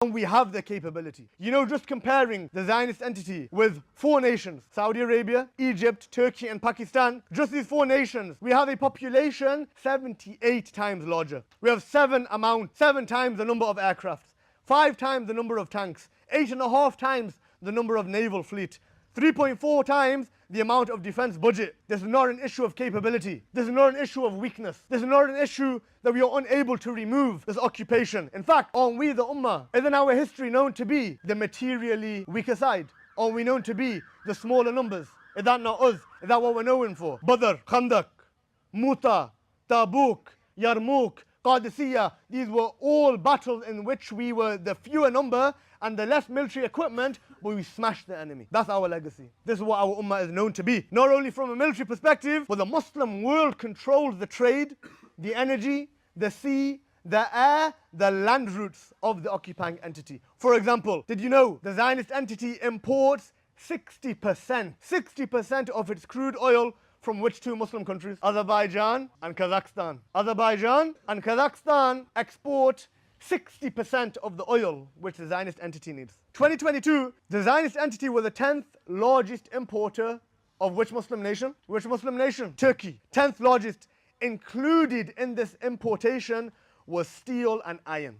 And we have the capability. You know, just comparing the Zionist entity with 4 nations, Saudi Arabia, Egypt, Turkey and Pakistan, just these 4 nations, we have a population 78 times larger. We have 7 times the number of aircrafts, 5 times the number of tanks, 8.5 times the number of naval fleet, 3.4 times the amount of defense budget. This is not an issue of capability. This is not an issue of weakness. This is not an issue that we are unable to remove this occupation. In fact, aren't we the Ummah? Isn't our history known to be the materially weaker side? Aren't we known to be the smaller numbers? Is that not us? Is that what we're known for? Badr, Khandak, Muta, Tabuk, Yarmouk, Qadisiyah, these were all battles in which we were the fewer number and the less military equipment, but we smashed the enemy. That's our legacy. This is what our Ummah is known to be. Not only from a military perspective, but the Muslim world controls the trade, the energy, the sea, the air, the land routes of the occupying entity. For example, did you know the Zionist entity imports 60% of its crude oil from which 2 Muslim countries? Azerbaijan and Kazakhstan. Azerbaijan and Kazakhstan export 60% of the oil which the Zionist entity needs. 2022, the Zionist entity was the 10th largest importer of which Muslim nation? Which Muslim nation? Turkey. 10th largest. Included in this importation was steel and iron.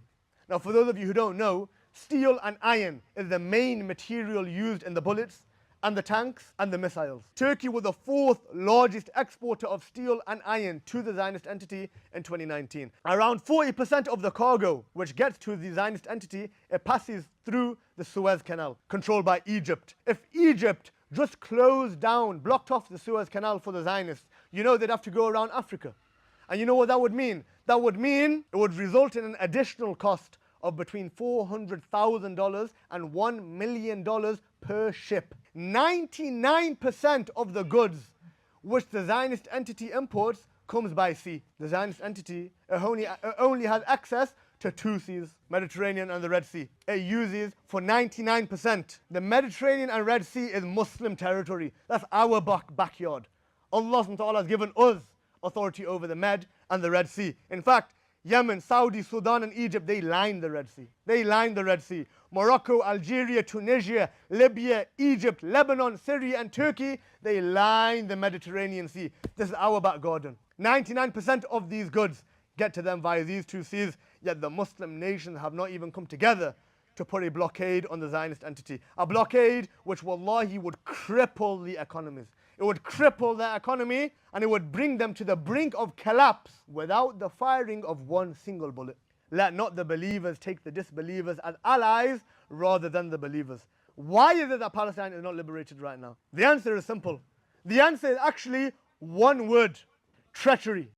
Now, for those of you who don't know, steel and iron is the main material used in the bullets and the tanks and the missiles. Turkey was the 4th largest exporter of steel and iron to the Zionist entity in 2019. Around 40% of the cargo which gets to the Zionist entity, it passes through the Suez Canal, controlled by Egypt. If Egypt just closed down, blocked off the Suez Canal for the Zionists, you know they'd have to go around Africa. And you know what that would mean? That would mean it would result in an additional cost of between $400,000 and $1 million per ship. 99% of the goods which the Zionist entity imports comes by sea. The Zionist entity only has access to 2 seas, Mediterranean and the Red Sea. It uses for 99%. The Mediterranean and Red Sea is Muslim territory. That's our backyard. Allah subhanahu wa ta'ala has given us authority over the Med and the Red Sea. In fact, Yemen, Saudi, Sudan and Egypt, they line the Red Sea. They line the Red Sea. Morocco, Algeria, Tunisia, Libya, Egypt, Lebanon, Syria and Turkey, they line the Mediterranean Sea. This is our back garden. 99% of these goods get to them via these 2 seas, yet the Muslim nations have not even come together to put a blockade on the Zionist entity. A blockade which wallahi would cripple the economies. It would cripple their economy and it would bring them to the brink of collapse without the firing of 1 single bullet. Let not the believers take the disbelievers as allies rather than the believers. Why is it that Palestine is not liberated right now? The answer is simple. The answer is actually one word: treachery.